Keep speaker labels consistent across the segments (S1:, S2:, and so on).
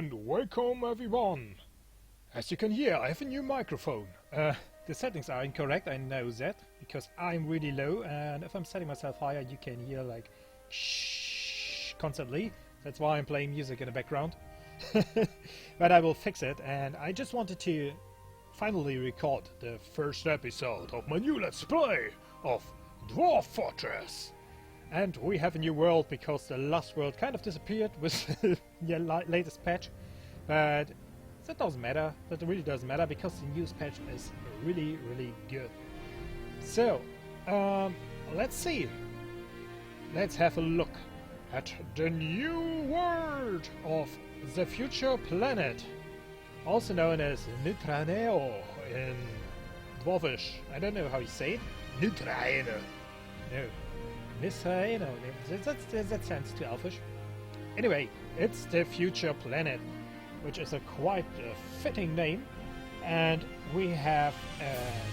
S1: And welcome everyone! As you can hear, I have a new microphone. The settings are incorrect, I know that, because I'm really low, and if I'm setting myself higher you can hear like shh constantly. That's why I'm playing music in the background. But I will fix it, and I just wanted to finally record the first episode of my new Let's Play of Dwarf Fortress. And we have a new world because the last world kind of disappeared with the latest patch. But that doesn't matter. That really doesn't matter because the news patch is really, really good. So, let's see. Let's have a look at the new world of the future planet, also known as Nutraneo in Dwarf-Elvish. I don't know how you say it. Nutraneo. No. Nisraeno. That sounds too elfish. Anyway, it's the future planet, which is a quite fitting name, and we have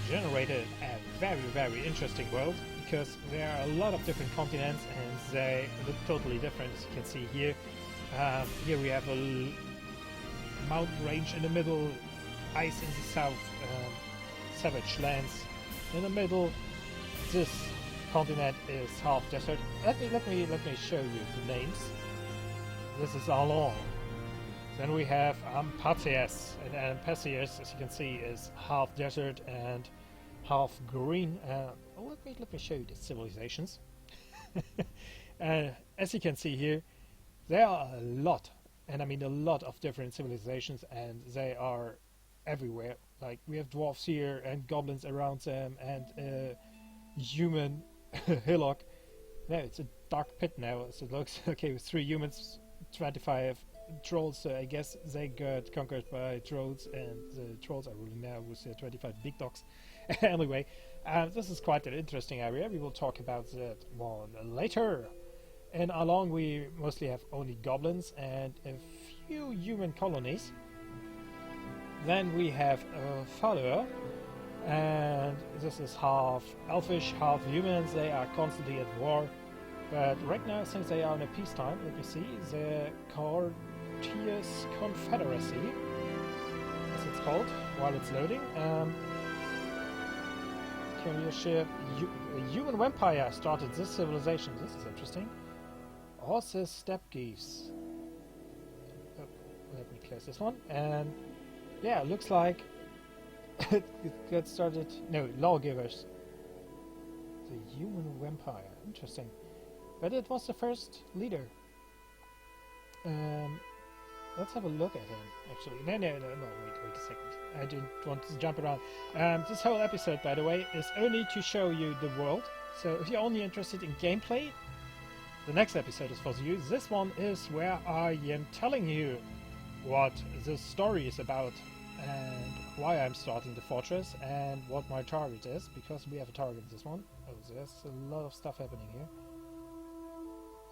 S1: generated a very, very interesting world because there are a lot of different continents and they look totally different, as you can see here. Here we have a mountain range in the middle, ice in the south, savage lands in the middle. This continent is half desert. Let me show you the names. This is Alon. Then we have Ampatias, and Ampatias, as you can see, is half desert and half green. Let me show you the civilizations. As you can see here, there are a lot, and I mean a lot of different civilizations, and they are everywhere. Like we have dwarfs here and goblins around them, and human hillock. No, it's a dark pit now, so it looks okay with 3 humans, 25 trolls, so I guess they got conquered by trolls, and the trolls are ruling now with 25 big dogs. Anyway, this is quite an interesting area. We will talk about that one later. And along we mostly have only goblins and a few human colonies. Then we have a follower, and this is half elfish, half humans. They are constantly at war, but right now, since they are in a peacetime, let me see, the Courteous Confederacy, as it's called, while it's loading. Carrier ship, a human vampire started this civilization. This is interesting. Also step geese. Oh, let me close this one. And yeah, it looks like it got started. No, lawgivers. The human vampire. Interesting. But it was the first leader. Let's have a look at him, actually. No, wait a second. I didn't want to jump around. This whole episode, by the way, is only to show you the world. So if you're only interested in gameplay, the next episode is for you. This one is where I am telling you what the story is about and why I'm starting the fortress and what my target is, because we have a target in this one. Oh, there's a lot of stuff happening here.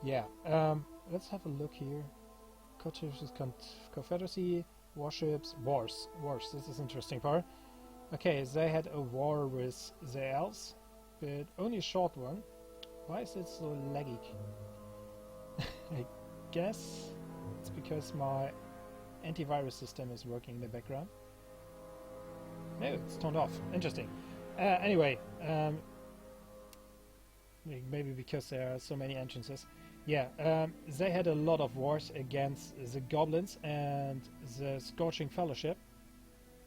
S1: Yeah, let's have a look here. Confederacy, warships, wars. This is interesting part. Okay, they had a war with the elves, but only a short one. Why is it so laggy? I guess it's because my antivirus system is working in the background. No, it's turned off. Interesting. Anyway, maybe because there are so many entrances. Yeah, they had a lot of wars against the goblins and the Scorching Fellowship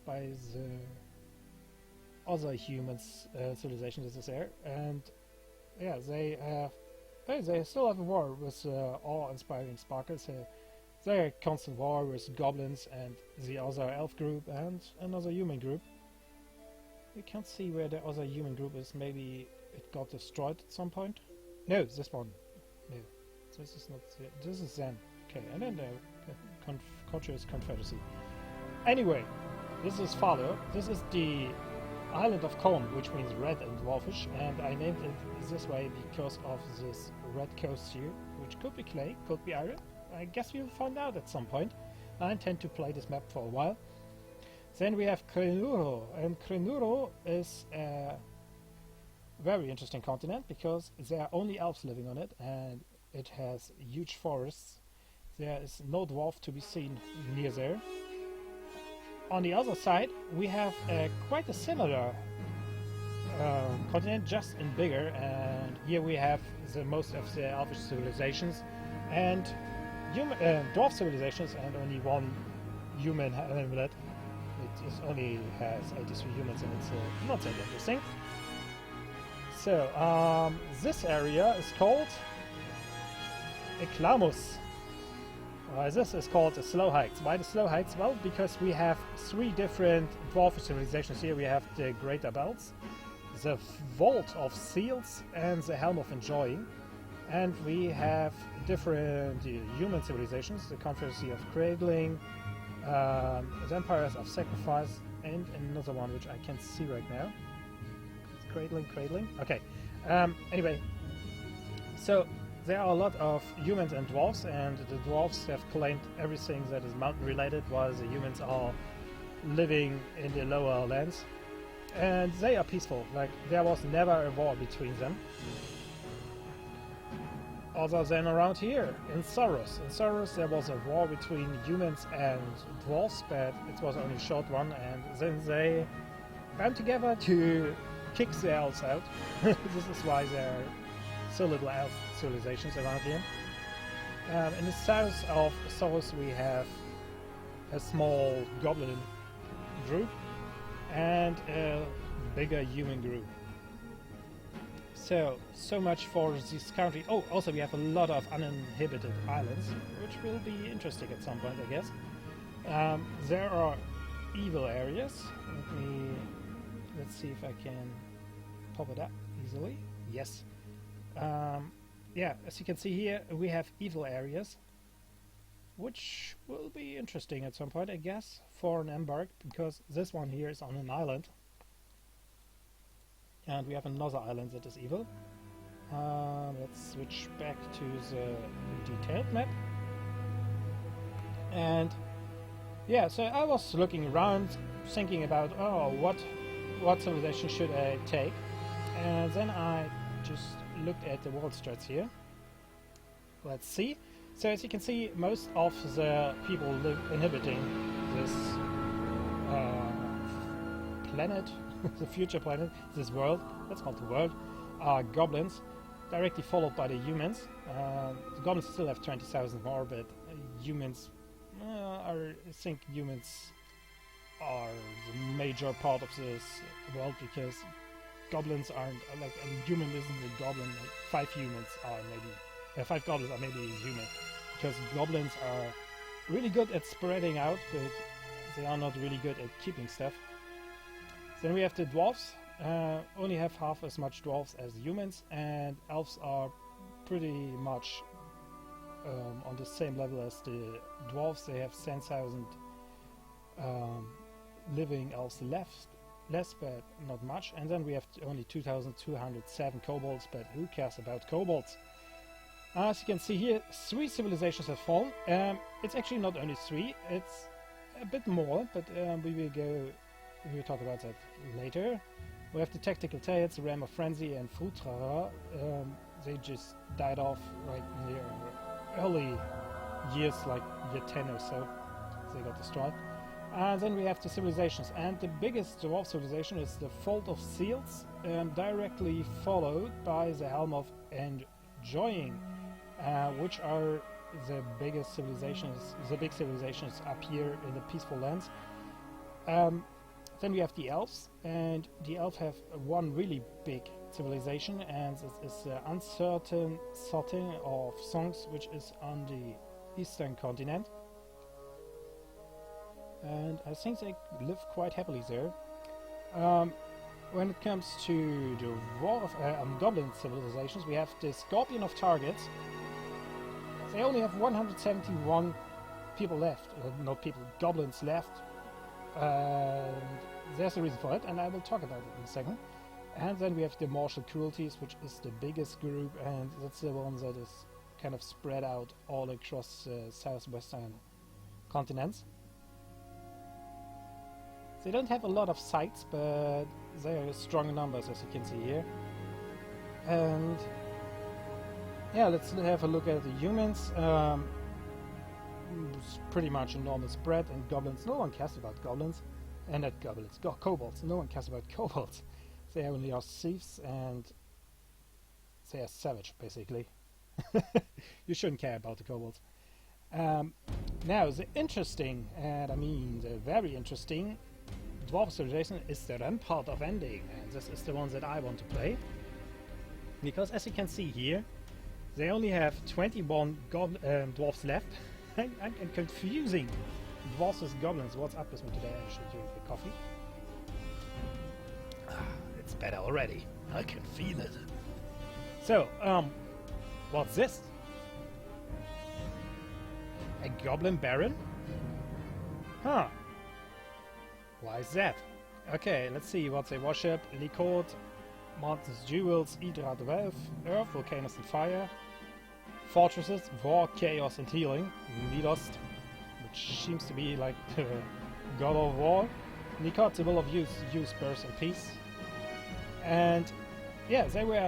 S1: by the other humans civilizations that is there, and yeah, they still have a war with awe-inspiring sparkles. They're in constant war with goblins and the other elf group and another human group. We can't see where the other human group is. Maybe it got destroyed at some point. No, this one. No. This is not. This is Zen. Okay, and then the Courteous Confederacy. Anyway, this is Father. This is the Island of Corn, which means red in Dwarfish, and I named it this way because of this red coast here, which could be clay, could be iron. I guess we'll find out at some point. I intend to play this map for a while. Then we have Krenuro, and Krenuro is a very interesting continent because there are only elves living on it, and it has huge forests. There is no dwarf to be seen near there. On the other side, we have quite a similar continent, just in bigger, and here we have the most of the elvish civilizations and dwarf civilizations, and only one human hamlet. It only has 83 humans, and it's not that interesting. So this area is called Eklamus. This is called the Slow Heights. Why the Slow Heights? Well, because we have 3 different dwarf civilizations here. We have the Greater Belts, the Vault of Seals, and the Helm of Enjoying. And we have different human civilizations, the Confederacy of Cradling, the Empires of Sacrifice, and another one which I can't see right now. It's Cradling. Okay. Anyway, so there are a lot of humans and dwarves, and the dwarves have claimed everything that is mountain related, while the humans are living in the lower lands. And they are peaceful, like there was never a war between them. Other than around here, in Soros. In Soros there was a war between humans and dwarves, but it was only a short one, and then they band together to kick the elves out. This is why there are so little elf civilizations around here. In the south of Soros we have a small goblin group and a bigger human group. So much for this country. Oh, also we have a lot of uninhabited islands, which will be interesting at some point, I guess. There are evil areas. Let's see if I can pop it up easily. Yes. Yeah, as you can see here, we have evil areas, which will be interesting at some point, I guess, for an embark, because this one here is on an island. And we have another island that is evil. Let's switch back to the detailed map. And yeah, so I was looking around, thinking about, oh, what civilization should I take? And then I just looked at the world strats here. Let's see. So as you can see, most of the people inhabiting this planet, the future planet, this world, that's called the world, are goblins, directly followed by the humans. The goblins still have 20,000 more, but humans I think humans are the major part of this world, because goblins aren't like a human isn't a goblin. Like 5 humans are maybe 5 goblins are maybe human, because goblins are really good at spreading out, but they are not really good at keeping stuff. Then we have the dwarves. Only have half as much dwarves as humans, and elves are pretty much on the same level as the dwarves. They have 10,000 living elves less, but not much. And then we have only 2,207 kobolds, but who cares about kobolds? As you can see here, 3 civilizations have fallen. It's actually not only 3, it's a bit more, but we will talk about that later. We have the Tactical Tales, the Ram of Frenzy, and Frutrara. They just died off right near early years, like year 10 or so. They got destroyed. And then we have the civilizations, and the biggest dwarf civilization is the Vault of Seals, directly followed by the Helm of Enjoying, which are the biggest civilizations, the big civilizations up here in the peaceful lands. Then we have the elves, and the elves have one really big civilization, and this is the Uncertain Sorting of Songs, which is on the eastern continent. And I think they live quite happily there. When it comes to the Goblin civilizations, we have the Scorpion of Targets. They only have 171 people left, not people, goblins left. There's a reason for it, and I will talk about it in a second. And then we have the Martial Cruelties, which is the biggest group, and that's the one that is kind of spread out all across the southwestern continents. They don't have a lot of sites, but they are strong numbers, as you can see here. And yeah, let's have a look at the humans. pretty much a normal spread, and goblins, no one cares about goblins, and not goblins, kobolds, no one cares about kobolds. They only are thieves, and they are savage, basically. You shouldn't care about the kobolds. Now, the interesting, and I mean the very interesting, Dwarf civilization is the Rampart of Ending, and this is the one that I want to play. Because as you can see here, they only have 21 dwarfs left. I'm confusing dwarfs with goblins. What's up with me today? I should drink the coffee. It's better already. I can feel it. So, what's this? A goblin baron? Huh. Why is that? Okay, let's see what they worship. Licord, mountains, jewels, Eater of Earth, volcanoes and fire, fortresses, war, chaos and healing, Milost, which seems to be like the god of war, Licord, the will of use, birth and peace. And yeah, they were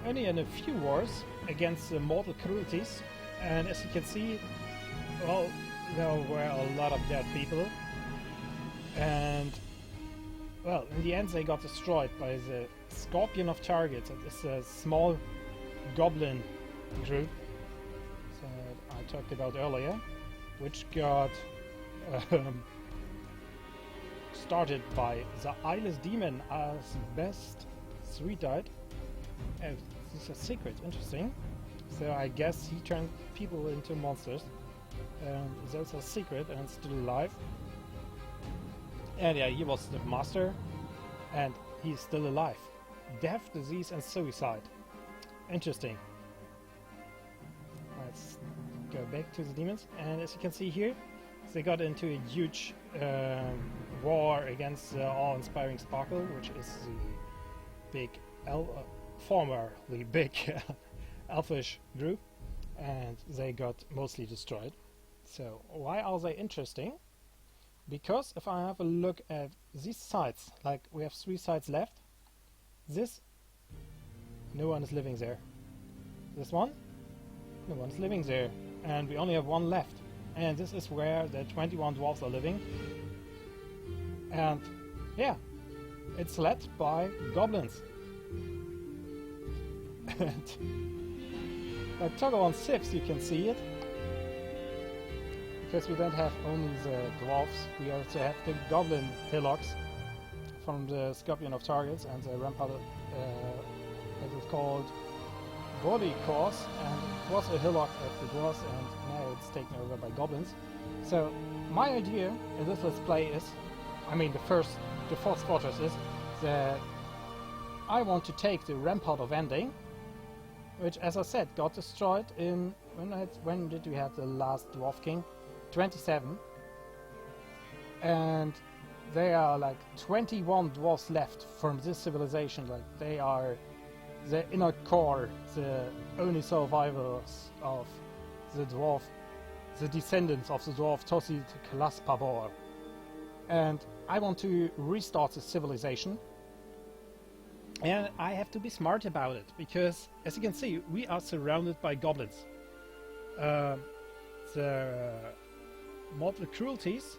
S1: only in a few wars against mortal cruelties, and as you can see, well, there were a lot of dead people, and well, in the end they got destroyed by the Scorpion of Targets. It's a small goblin group that I talked about earlier, which got started by the Eyeless Demon as best sweet-eyed. Oh, this is a secret, interesting. So I guess he turned people into monsters. That's a secret and still alive. And yeah, he was the master, and he's still alive. Death, disease, and suicide. Interesting. Let's go back to the demons, and as you can see here, they got into a huge war against the awe-inspiring Sparkle, which is the big, formerly big Elfish group, and they got mostly destroyed. So why are they interesting? Because if I have a look at these sides, like we have 3 sides left, this, no one is living there. This one, no one is living there, and we only have 1 left. And this is where the 21 dwarves are living. And yeah, it's led by goblins. And I toggle on sieves, you can see it. Because we don't have only the dwarves, we also have the goblin hillocks from the Scorpion of Targets and the Rampart that is called Body Course, and it was a hillock of the dwarves, and now it's taken over by goblins. So my idea in this let's play is, I mean the fourth fortress is that I want to take the Rampart of Ending, which as I said got destroyed in, when did we have the last Dwarf King? 27, and there are like 21 dwarves left from this civilization. Like they are the inner core, the only survivors of the dwarf, the descendants of the dwarf Tossi Klaspabor. And I want to restart the civilization, and I have to be smart about it, because as you can see we are surrounded by goblins. The mortal cruelties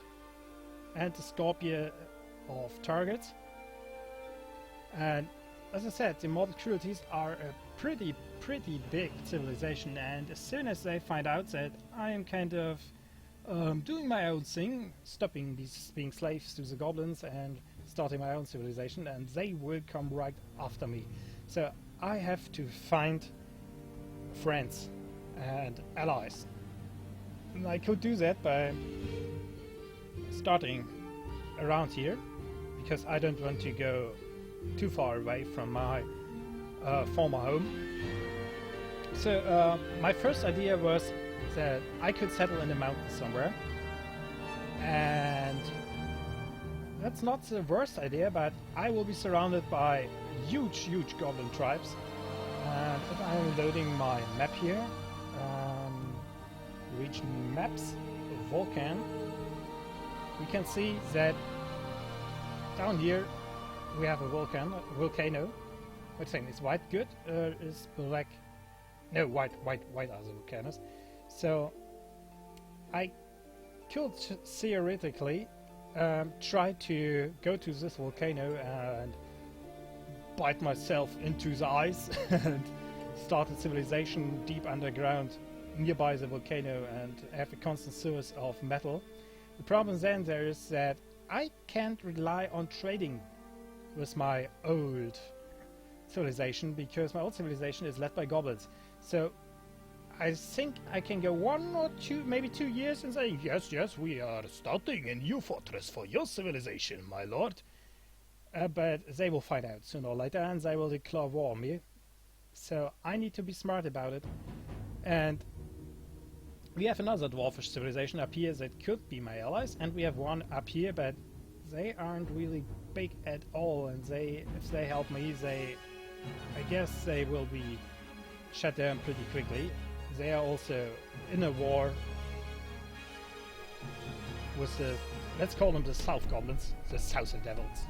S1: and the Scorpion of Targets, and as I said, the mortal cruelties are a pretty big civilization, and as soon as they find out that I am kind of doing my own thing, stopping these being slaves to the goblins and starting my own civilization, and they will come right after me. So I have to find friends and allies. And I could do that by starting around here, because I don't want to go too far away from my former home. So my first idea was that I could settle in the mountains somewhere, and that's not the worst idea, but I will be surrounded by huge goblin tribes. And if I'm loading my map here, region maps, Volcan, we can see that down here we have a volcano. What's saying, is white good? Is black? No, white are the volcanoes. So I could theoretically try to go to this volcano and bite myself into the ice and start a civilization deep underground nearby the volcano and have a constant source of metal. The problem then there is that I can't rely on trading with my old civilization because my old civilization is led by goblins. So I think I can go 1 or 2, maybe 2 years and say, yes, yes, we are starting a new fortress for your civilization, my lord. But they will find out sooner or later and they will declare war on me. So I need to be smart about it. And we have another dwarfish civilization up here that could be my allies, and we have one up here, but they aren't really big at all, and if they help me, I guess they will be shut down pretty quickly. They are also in a war with the, let's call them the South Goblins, the Southern Devils.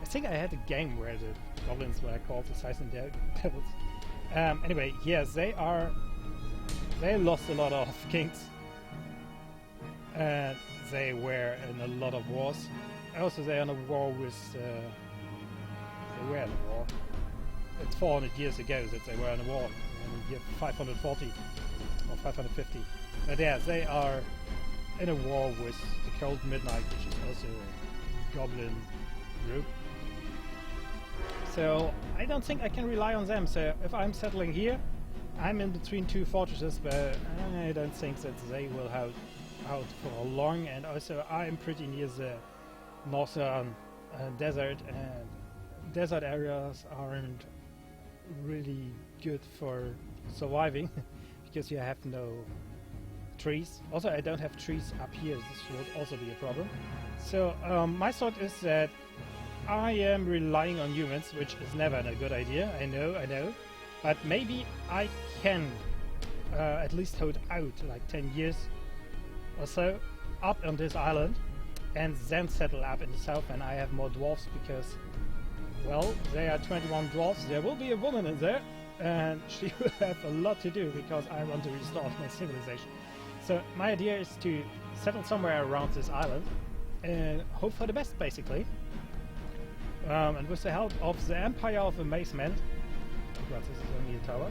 S1: I think I had a game where the goblins were called the Southern Devils. Anyway, yes, they lost a lot of kings, and they were in a lot of wars. Also, they are in a war with. They were in a war. It's 400 years ago that they were in a war, in the year 540 or 550. But yeah, they are in a war with the Cold Midnight, which is also a goblin group. So I don't think I can rely on them. So if I'm settling here, I'm in between 2 fortresses, but I don't think that they will hold out for long. And also I'm pretty near the northern desert, and desert areas aren't really good for surviving because you have no trees. Also, I don't have trees up here. This would also be a problem. So my thought is that I am relying on humans, which is never a good idea. I know. But maybe I can at least hold out like 10 years or so up on this island and then settle up in the south, and I have more dwarfs because, well, there are 21 dwarfs. There will be a woman in there, and she will have a lot to do because I want to restore my civilization. So my idea is to settle somewhere around this island and hope for the best, basically. And with the help of the Empire of Amazement, well, this is only a tower,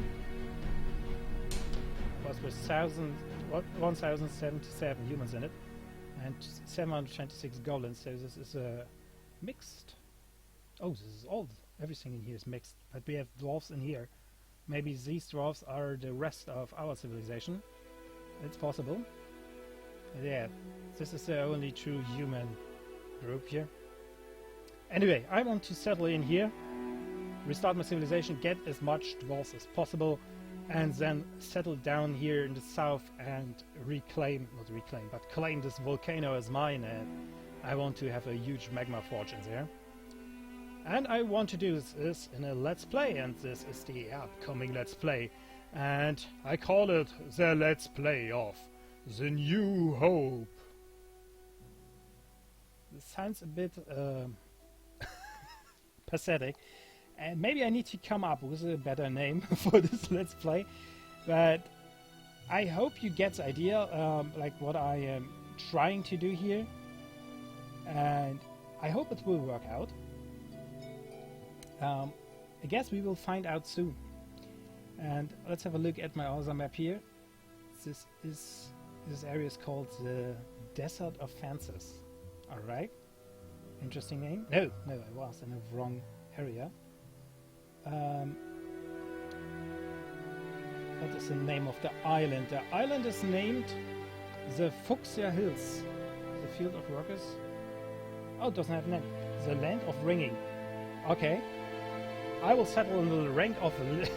S1: was with 1,077 humans in it and 726 goblins, so this is a mixed. Oh, this is all, everything in here is mixed, but we have dwarfs in here. Maybe these dwarfs are the rest of our civilization. It's possible. Yeah, this is the only true human group here. Anyway, I want to settle in here, restart my civilization, get as much dwarfs as possible, and then settle down here in the south and claim this volcano as mine. And I want to have a huge magma forge in there. And I want to do this in a Let's Play, and this is the upcoming Let's Play. And I call it the Let's Play of The New Hope. This sounds a bit pathetic, and maybe I need to come up with a better name for this Let's Play, but I hope you get the idea, like what I am trying to do here, and I hope it will work out. I guess we will find out soon. And let's have a look at my other map here. This area is called the Desert of Fences. Alright. Interesting name. No, I was in the wrong area. What is the name of the island? The island is named the Fuchsia Hills. The Field of Workers. Oh, it doesn't have a name. The Land of Ringing. Okay. I will settle in the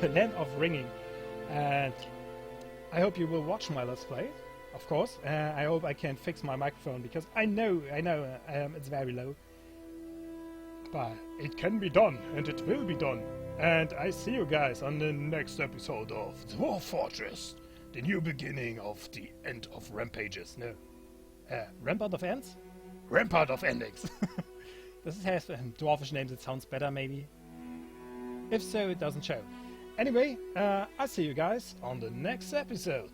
S1: Land of Ringing. And I hope you will watch my Let's Play, of course. I hope I can fix my microphone because I know it's very low. But it can be done, and it will be done. And I see you guys on the next episode of Dwarf Fortress, the new beginning of the end of rampages. No, Rampart of Ends? Rampart of Endings. Does it have a dwarfish name that sounds better, maybe? If so, it doesn't show. Anyway, I'll see you guys on the next episode.